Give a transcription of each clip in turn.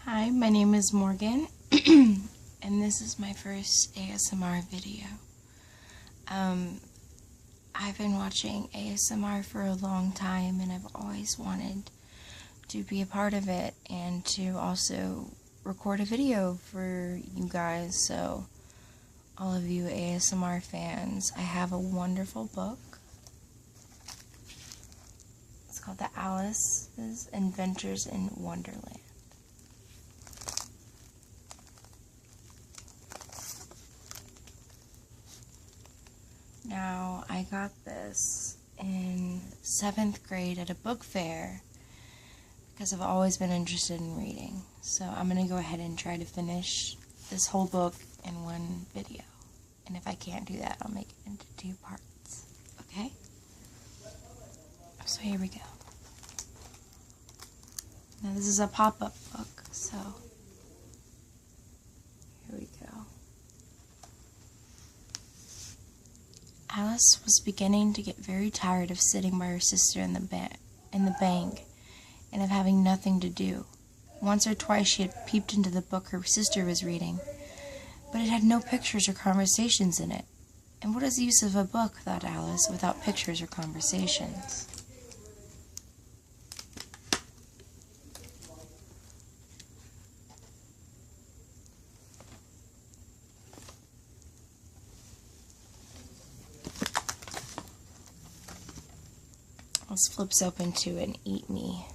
Hi, my name is Morgan, and this is my first ASMR video. I've been watching ASMR for a long time, and I've always wanted to be a part of it and to also record a video for you guys. So, all of you ASMR fans, I have a wonderful book. It's called The Alice's Adventures in Wonderland. Now, I got this in 7th grade at a book fair because I've always been interested in reading. So I'm going to go ahead and try to finish this whole book in one video. And if I can't do that, I'll make it into 2 parts. Okay? So here we go. Now this is a pop-up book, so here we go. Alice was beginning to get very tired of sitting by her sister in the bank and of having nothing to do. Once or twice she had peeped into the book her sister was reading, but it had no pictures or conversations in it. And what is the use of a book, thought Alice, without pictures or conversations? This flips open to an eat me,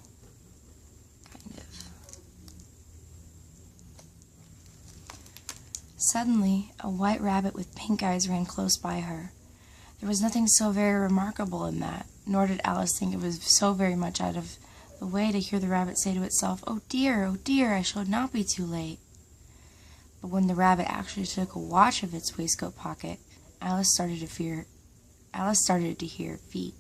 kind of. Suddenly, a white rabbit with pink eyes ran close by her. There was nothing so very remarkable in that, nor did Alice think it was so very much out of the way to hear the rabbit say to itself, oh dear, I shall not be too late." But when the rabbit actually took a watch of its waistcoat pocket, Alice started to hear feet.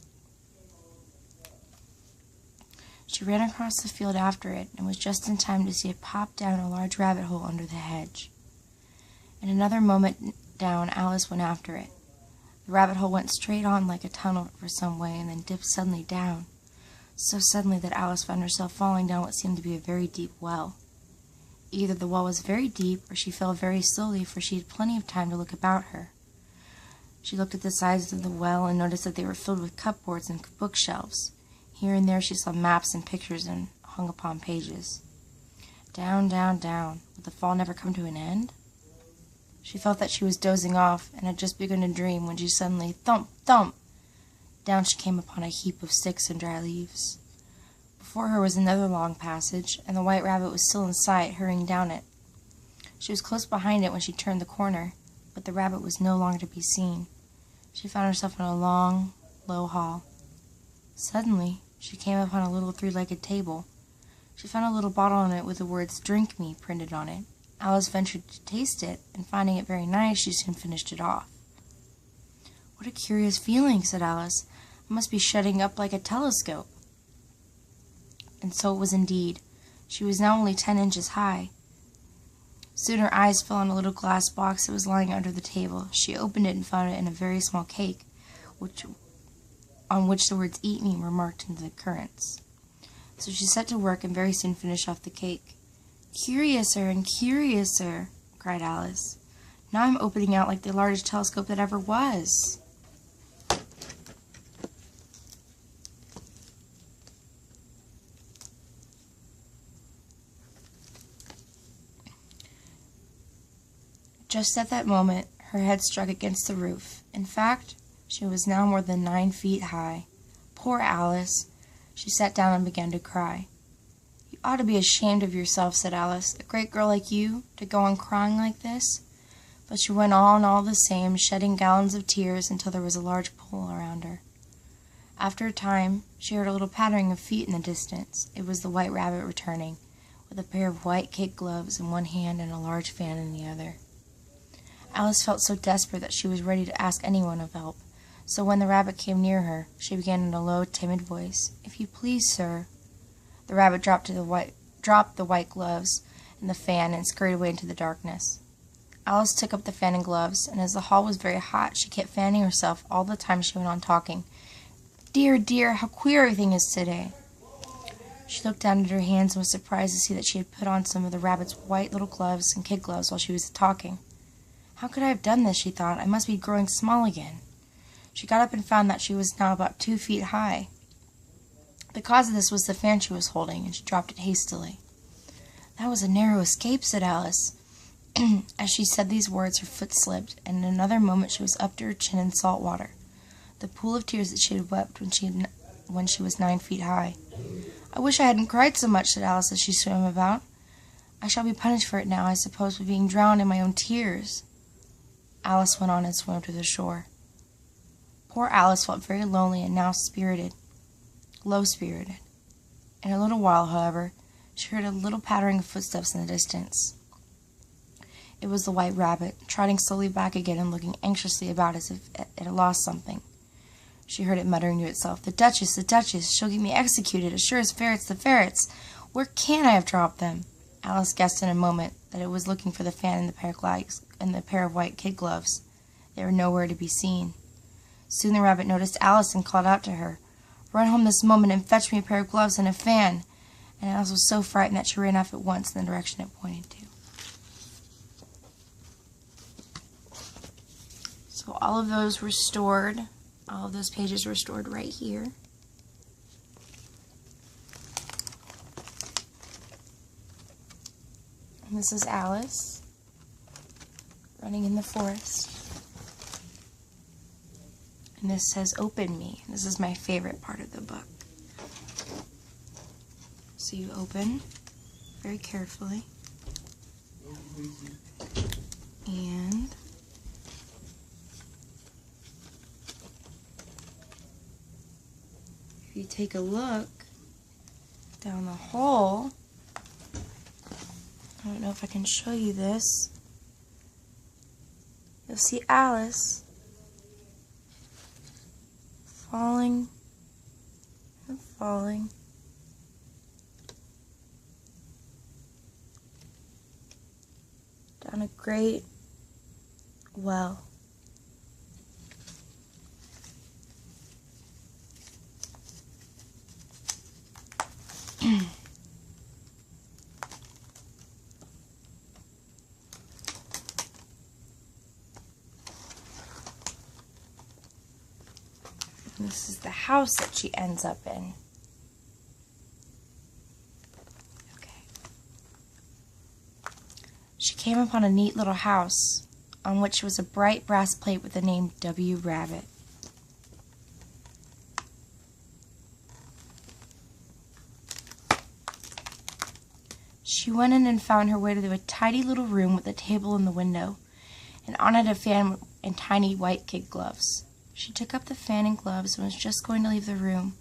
She ran across the field after it, and was just in time to see it pop down a large rabbit hole under the hedge. In another moment down, Alice went after it. The rabbit hole went straight on like a tunnel for some way, and then dipped suddenly down, so suddenly that Alice found herself falling down what seemed to be a very deep well. Either the well was very deep, or she fell very slowly, for she had plenty of time to look about her. She looked at the sides of the well, and noticed that they were filled with cupboards and bookshelves. Here and there she saw maps and pictures and hung upon pages. Down, down, down. Would the fall never come to an end? She felt that she was dozing off, and had just begun to dream, when she suddenly, thump, thump! Down she came upon a heap of sticks and dry leaves. Before her was another long passage, and the white rabbit was still in sight, hurrying down it. She was close behind it when she turned the corner, but the rabbit was no longer to be seen. She found herself in a long, low hall. Suddenly, she came upon a little 3-legged table. She found a little bottle on it with the words, "Drink me," printed on it. Alice ventured to taste it, and finding it very nice, she soon finished it off. "What a curious feeling," said Alice. "It must be shutting up like a telescope." And so it was indeed. She was now only 10 inches high. Soon her eyes fell on a little glass box that was lying under the table. She opened it and found it in a very small cake, on which the words "Eat me" were marked into the currants. So she set to work and very soon finished off the cake. "Curiouser and curiouser," cried Alice. "Now I'm opening out like the largest telescope that ever was." Just at that moment, her head struck against the roof. In fact, she was now more than 9 feet high. Poor Alice! She sat down and began to cry. "You ought to be ashamed of yourself," said Alice. "A great girl like you, to go on crying like this." But she went on all the same, shedding gallons of tears until there was a large pool around her. After a time, she heard a little pattering of feet in the distance. It was the white rabbit returning, with a pair of white kid gloves in one hand and a large fan in the other. Alice felt so desperate that she was ready to ask anyone of help. So when the rabbit came near her, she began in a low, timid voice, "If you please, sir." The rabbit dropped the white gloves and the fan and scurried away into the darkness. Alice took up the fan and gloves, and as the hall was very hot, she kept fanning herself all the time she went on talking. "Dear, dear, how queer everything is today." She looked down at her hands and was surprised to see that she had put on some of the rabbit's white little gloves and kid gloves while she was talking. How could I have done this, she thought. I must be growing small again. She got up and found that she was now about 2 feet high. The cause of this was the fan she was holding, and she dropped it hastily. That was a narrow escape, said Alice. As she said these words, her foot slipped, and in another moment she was up to her chin in salt water, the pool of tears that she had wept when she was 9 feet high. I wish I hadn't cried so much, said Alice as she swam about. I shall be punished for it now, I suppose, by being drowned in my own tears. Alice went on and swam to the shore. Poor Alice felt very lonely and now low-spirited. In a little while, however, she heard a little pattering of footsteps in the distance. It was the white rabbit, trotting slowly back again and looking anxiously about as if it had lost something. She heard it muttering to itself, the Duchess, she'll get me executed, as sure as ferrets the ferrets. Where can I have dropped them? Alice guessed in a moment that it was looking for the fan and the pair of white kid gloves. They were nowhere to be seen. Soon the rabbit noticed Alice and called out to her, Run home this moment and fetch me a pair of gloves and a fan. And Alice was so frightened that she ran off at once in the direction it pointed to. So all of those were stored. All of those pages were stored right here. And this is Alice running in the forest. And this says, Open me. This is my favorite part of the book. So you open very carefully. And if you take a look down the hole, I don't know if I can show you this, you'll see Alice falling and falling down a great well. This is the house that she ends up in. Okay. She came upon a neat little house on which was a bright brass plate with the name W. Rabbit. She went in and found her way to a tidy little room with a table in the window, and on it a fan and tiny white kid gloves. She took up the fan and gloves and was just going to leave the room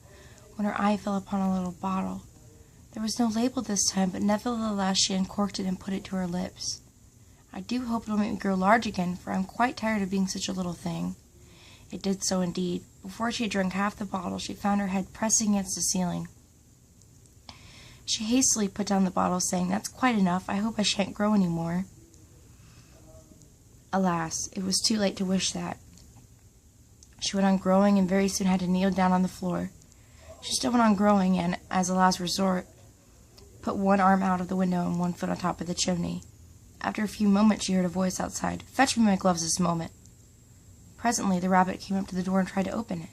when her eye fell upon a little bottle. There was no label this time, but nevertheless she uncorked it and put it to her lips. I do hope it'll make me grow large again, for I'm quite tired of being such a little thing. It did so indeed. Before she had drunk half the bottle, she found her head pressing against the ceiling. She hastily put down the bottle, saying, That's quite enough. I hope I shan't grow any more. Alas, it was too late to wish that. She went on growing and very soon had to kneel down on the floor. She still went on growing and, as a last resort, put one arm out of the window and one foot on top of the chimney. After a few moments she heard a voice outside, Fetch me my gloves this moment. Presently the rabbit came up to the door and tried to open it,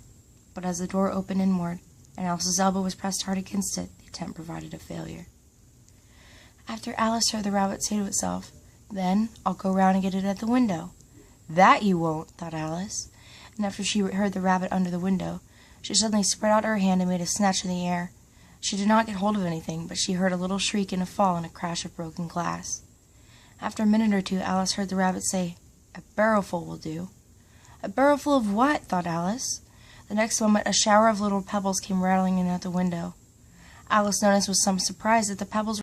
but as the door opened inward and Alice's elbow was pressed hard against it, the attempt proved a failure. After Alice heard the rabbit say to itself, Then I'll go round and get it at the window. That you won't, thought Alice. And after she heard the rabbit under the window, she suddenly spread out her hand and made a snatch in the air. She did not get hold of anything, but she heard a little shriek and a fall and a crash of broken glass. After a minute or two, Alice heard the rabbit say, A barrowful will do. A barrowful of what? Thought Alice. The next moment a shower of little pebbles came rattling in at the window. Alice noticed with some surprise that the pebbles